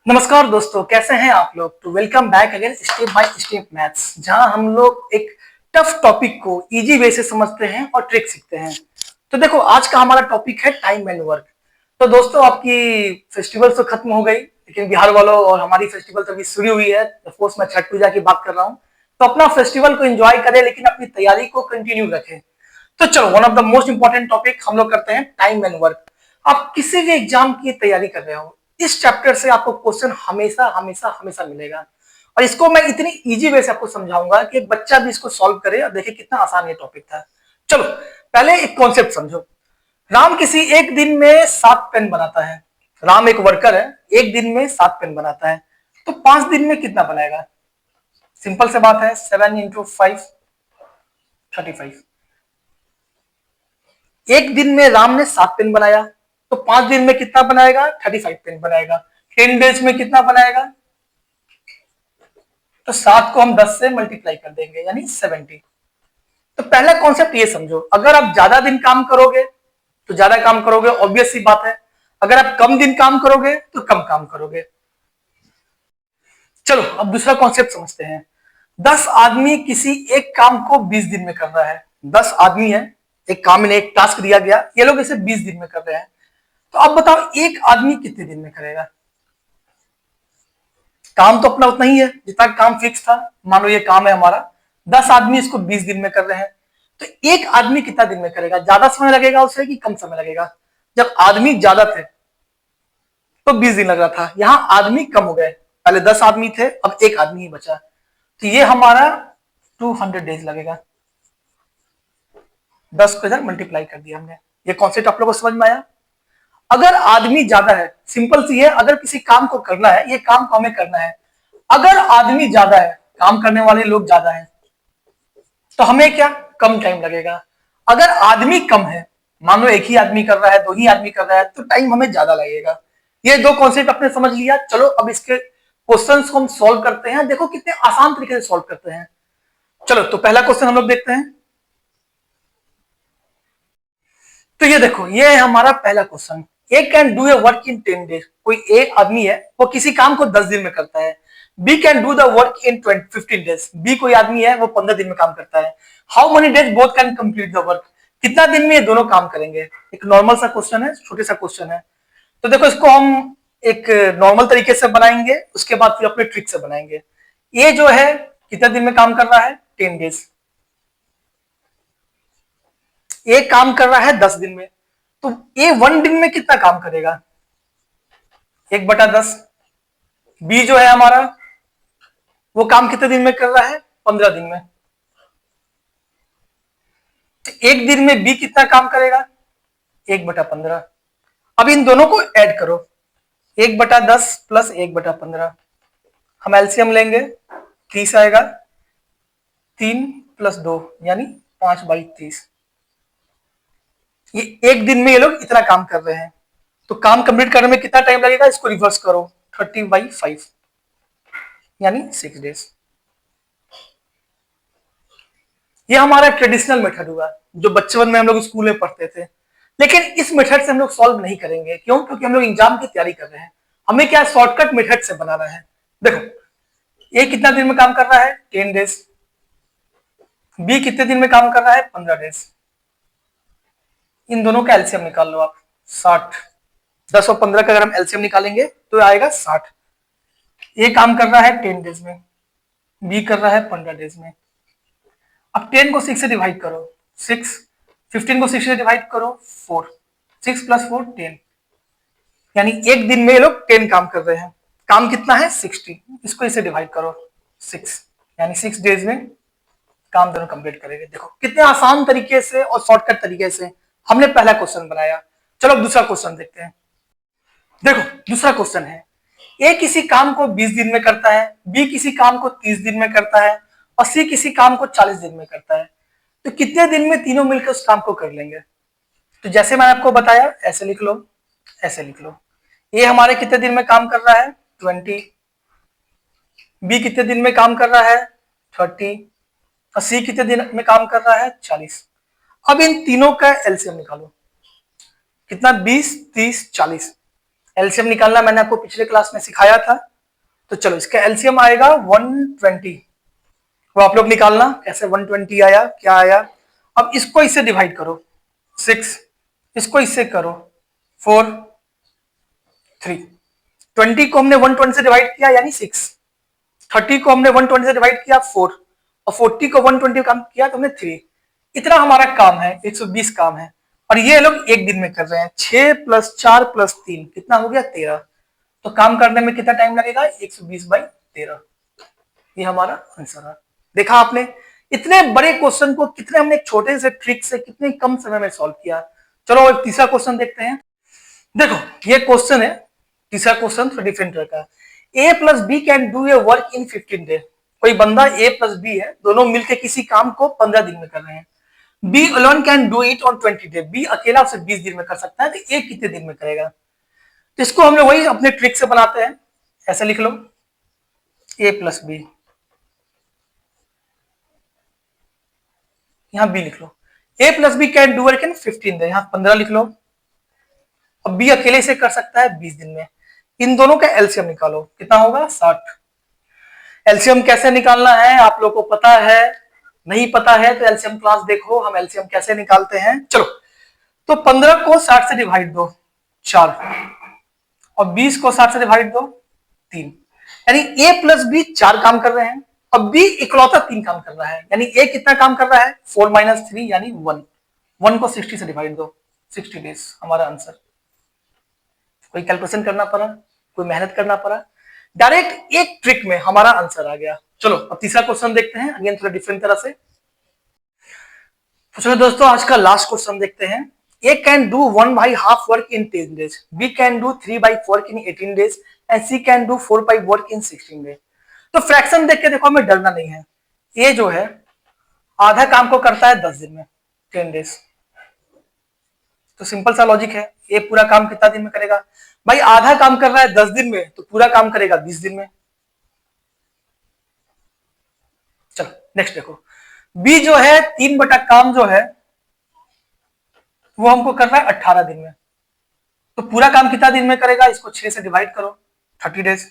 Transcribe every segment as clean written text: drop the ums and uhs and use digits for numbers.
नमस्कार दोस्तों, कैसे हैं आप लोग। तो welcome back again step by step maths, जहां हम लोग एक टफ टॉपिक को इजी वे से समझते हैं और ट्रिक सीखते हैं। तो देखो, आज का हमारा टॉपिक है टाइम एंड वर्क। तो दोस्तों, आपकी फेस्टिवल तो खत्म हो गई, लेकिन बिहार वालों और हमारी फेस्टिवल तो अभी शुरू हुई है। ऑफकोर्स मैं छठ पूजा की बात कर रहा हूँ। तो अपना फेस्टिवल को एंजॉय करें, लेकिन अपनी तैयारी को कंटिन्यू रखें। तो चलो, one of the most important topic हम लोग करते हैं टाइम एंड वर्क। आप किसी भी एग्जाम की तैयारी कर रहे हो, इस चैप्टर से आपको क्वेश्चन हमेशा हमेशा हमेशा मिलेगा। और इसको मैं इतनी इजी वे से आपको समझाऊंगा कि एक बच्चा भी इसको सॉल्व करे और देखे कितना आसान ये टॉपिक था। चलो, पहले एक कॉन्सेप्ट समझो। राम किसी एक दिन में 7 पेन बनाता है। राम एक वर्कर है, एक दिन में 7 पेन बनाता है। तो 5 दिन में कितना बनाएगा? सिंपल से बात है, 7 इंटू 5 35। एक दिन में राम ने 7 पेन बनाया, तो 5 दिन में कितना बनाएगा? 35 पेन बनाएगा। 10 डेज में कितना बनाएगा? तो 7 को हम 10 से मल्टीप्लाई कर देंगे, यानी 70। तो पहला कॉन्सेप्ट ये समझो, अगर आप ज्यादा दिन काम करोगे तो ज्यादा काम करोगे, ऑब्वियस सी बात है। अगर आप कम दिन काम करोगे तो कम काम करोगे। चलो, अब दूसरा कॉन्सेप्ट समझते हैं। 10 आदमी किसी एक काम को 20 दिन में कर रहा है। 10 आदमी है, एक काम, इन्हें एक टास्क दिया गया, ये लोग इसे 20 दिन में कर रहे हैं। तो अब बताओ, एक आदमी कितने दिन में करेगा? काम तो अपना उतना ही है जितना काम फिक्स था। मान लो ये काम है हमारा, 10 आदमी इसको 20 दिन में कर रहे हैं। तो एक आदमी कितना दिन में करेगा? ज्यादा समय लगेगा उसे कि कम समय लगेगा? जब आदमी ज्यादा थे तो 20 दिन लग रहा था, यहां आदमी कम हो गए। पहले 10 आदमी थे, अब एक आदमी ही बचा, तो ये हमारा 200 डेज लगेगा। 10 को इधर मल्टीप्लाई कर दिया हमने। ये कॉन्सेप्ट आप लोगों को समझ में आया? अगर आदमी ज्यादा है, सिंपल सी है, अगर किसी काम को करना है, ये काम को हमें करना है, अगर आदमी ज्यादा है, काम करने वाले लोग ज्यादा है, तो हमें क्या? कम टाइम लगेगा। अगर आदमी कम है, मान लो एक ही आदमी कर रहा है, 2 ही आदमी कर रहा है, तो टाइम हमें ज्यादा लगेगा। ये दो कॉन्सेप्ट आपने समझ लिया। चलो, अब इसके क्वेश्चंस को हम सॉल्व करते हैं। देखो कितने आसान तरीके से सॉल्व करते हैं। चलो, तो पहला क्वेश्चन हम लोग देखते हैं। तो ये देखो, ये है हमारा पहला question. A can do a work in 10 days. कोई ए आदमी है, वो किसी काम को 10 दिन में करता है। B can do the work in 15 days. B कोई आदमी है, वो 15 दिन में काम करता है। How many days both can complete the work. कितना दिन में ये दोनों काम करेंगे? एक नॉर्मल सा क्वेश्चन है, छोटे सा क्वेश्चन है। तो देखो, इसको हम एक नॉर्मल तरीके से बनाएंगे, उसके बाद फिर अपने ट्रिक से बनाएंगे। ये जो है कितने दिन में काम कर रहा है? 10 डेज। ए काम कर रहा है 10 दिन में, तो ए 1 दिन में कितना काम करेगा? 1/10। बी जो है हमारा, वो काम कितने दिन में कर रहा है? 15 दिन में। एक दिन में बी कितना काम करेगा? 1/15। अब इन दोनों को ऐड करो, 1/10 प्लस 1/15। हम एलसीएम लेंगे, 30 आएगा। 3 प्लस 2 यानी 5/30। ये एक दिन में ये लोग इतना काम कर रहे हैं। तो काम कंप्लीट करने में कितना टाइम लगेगा? इसको रिवर्स करो, 30/5 यानी 6 डेज। ये हमारा ट्रेडिशनल मेथड हुआ, जो बचपन में हम लोग स्कूल में पढ़ते थे। लेकिन इस मेथड से हम लोग सॉल्व नहीं करेंगे। क्यों? क्योंकि हम लोग एग्जाम की तैयारी कर रहे हैं। हमें क्या शॉर्टकट मेथड से बनाना है। देखो, ये कितना दिन में काम कर रहा है? 10 डेज। बी कितने दिन में काम कर रहा है? 15 डेज। इन दोनों का एलसीएम निकाल लो आप, 60। 10 और 15 का अगर हम एलसीएम निकालेंगे तो आएगा 60। ये काम कर रहा है 10 डेज में, बी कर रहा है 15 डेज में। अब 10 को 6 से डिवाइड करो, 6। 15 को 6 से डिवाइड करो, 4। 6 प्लस 4 10, यानी एक दिन में ये लोग 10 काम कर रहे हैं। काम कितना है? 60। इसको इसे डिवाइड करो, 6, यानी 6 डेज में काम दोनों कंप्लीट करेंगे। देखो कितने आसान तरीके से और शॉर्टकट तरीके से हमने पहला क्वेश्चन बनाया। चलो, अब दूसरा क्वेश्चन देखते हैं। देखो, दूसरा क्वेश्चन है, ए किसी काम को 20 दिन में करता है, बी किसी काम को 30 दिन में करता है, और सी किसी काम को 40 दिन में करता है। तो कितने दिन में तीनों मिलकर उस काम को कर लेंगे? तो जैसे मैंने आपको बताया, ऐसे लिख लो, ऐसे लिख लो। ए हमारे कितने दिन में काम कर रहा है? 20। बी कितने दिन में काम कर रहा है? 30। और सी कितने दिन में काम कर रहा है? 40। अब इन तीनों का एलसीएम निकालो, कितना? 20, 30, 40। एलसीएम निकालना मैंने आपको पिछले क्लास में सिखाया था, तो चलो इसका एलसीएम आएगा 120। वो आप लोग निकालना कैसे 120 आया, क्या आया। अब इसको इससे डिवाइड करो 6, इसको इससे करो 4, 3। 20 को हमने 120 से डिवाइड किया यानी 6, 30 को हमने 120 से डिवाइड किया 4, और 40 को 120 काम किया तो हमने 3। इतना हमारा काम है, 120 काम है। और ये लोग एक दिन में कर रहे हैं। 6 + 4 + 3 कितना हो गया 13। तो काम करने में कितना टाइम लगेगा 120/13। ये हमारा आंसर है। देखा आपने इतने बड़े क्वेश्चन को कितने हमने एक छोटे से ट्रिक से कितने कम समय में सॉल्व किया। चलो एक तीसरा क्वेश्चन देखते हैं। देखो ये क्वेश्चन है, तीसरा क्वेश्चन थोड़ा डिफरेंट तरह का। A + B can do a work in 15 day. कोई बंदा A + B है, दोनों मिलकर किसी काम को 15 दिन में कर रहे हैं। B alone can do it on 20 day. B अकेला उसे 20 दिन में कर सकता है, तो A कितने दिन में करेगा। तो इसको हम लोग वही अपने ट्रिक से बनाते हैं। ऐसे लिख लो A + B, यहां B लिख लो। A + B can do work in 15 day, यहां 15 लिख लो। अब B अकेले से कर सकता है 20 दिन में। इन दोनों का एलसीएम निकालो, कितना होगा 60। एलसीएम कैसे निकालना है आप लोग को पता है, नहीं पता है तो एलसीएम क्लास देखो, हम एलसीएम कैसे निकालते हैं। चलो तो 15 को 60 से डिवाइड दो 4, और 20 को 60 से डिवाइड दो 3। यानी A + B 4 काम कर रहे हैं, अब B इकलौता 3 काम कर रहा है। यानी A कितना काम कर रहा है 4 - 3 यानी 1। 1 को 60 से डिवाइड दो, 60 डेज हमारा आंसर। कोई कैलकुलेशन करना पड़ा, कोई मेहनत करना पड़ा, डायरेक्ट एक ट्रिक में हमारा आंसर आ गया। चलो अब तीसरा क्वेश्चन देखते हैं, अगेन थोड़ा डिफरेंट तरह से। तो चलो दोस्तों आज का लास्ट क्वेश्चन देखते हैं। A can do 1/2 work in 10 days, B can do 3/4 in 18 days and C can do 4/5 work in 16 days. तो फ्रैक्शन देख के देखो हमें डरना नहीं है। A जो है आधा काम को करता है 10 दिन में, 10 डेज। तो सिंपल सा लॉजिक है, ये पूरा काम कितना दिन में करेगा भाई, आधा काम कर रहा है 10 दिन में, तो पूरा काम करेगा 20 दिन में। चलो नेक्स्ट देखो, बी जो है 3 बटा काम जो है वो हमको कर रहा है 18 दिन में, तो पूरा काम कितना दिन में करेगा, इसको 6 से डिवाइड करो 30 डेज।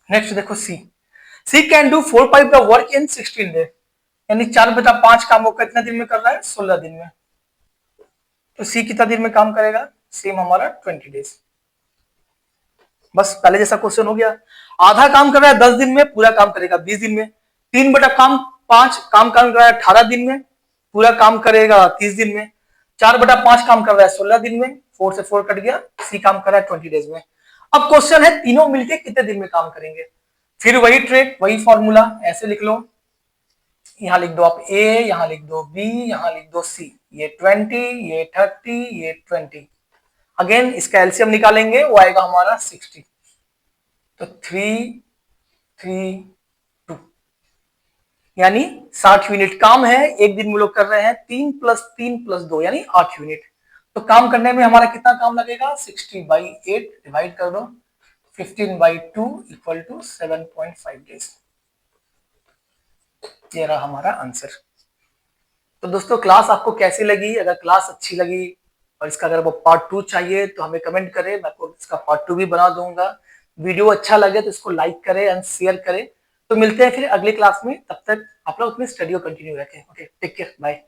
नेक्स्ट देखो C can do 4/5 the work in 16 day, यानी 4/5 काम वो कितना दिन में कर रहा है 16 दिन में। तो सी कितना दिन में काम करेगा, सेम हमारा 20 डेज। बस पहले जैसा क्वेश्चन हो गया, आधा काम कर रहा है 10 दिन में, पूरा काम करेगा 20 दिन में। 3/5 काम कर रहा है 18 दिन में, पूरा काम करेगा 30 दिन में। 4/5 काम कर रहा है 16 दिन में, 4 से 4 कट गया, सी काम कर रहा है 20 डेज में। अब क्वेश्चन है तीनों मिलके कितने दिन में काम करेंगे। फिर वही ट्रिक, वही फॉर्मूला, ऐसे लिख लो। यहां लिख दो आप ए, यहां लिख दो बी, यहां लिख दो सी। ये 20, ये 30, ये 20। अगेन इसका एलसीएम निकालेंगे, वो आएगा हमारा 60। तो 3, 3, 2 यानी 60 यूनिट काम है। एक दिन में लोग कर रहे हैं 3 + 3 + 2 यानी 8 यूनिट। तो काम करने में हमारा कितना काम लगेगा 60/8 डिवाइड कर दो 15/2 = 7.5 डेज। ये रहा हमारा आंसर। तो दोस्तों क्लास आपको कैसी लगी, अगर क्लास अच्छी लगी और इसका अगर वो पार्ट 2 चाहिए तो हमें कमेंट करें, मैं आपको इसका पार्ट 2 भी बना दूंगा। वीडियो अच्छा लगे तो इसको लाइक करें एंड शेयर करें। तो मिलते हैं फिर अगली क्लास में, तब तक आप लोग अपनी स्टडी को कंटिन्यू रखें। Okay, take care, bye.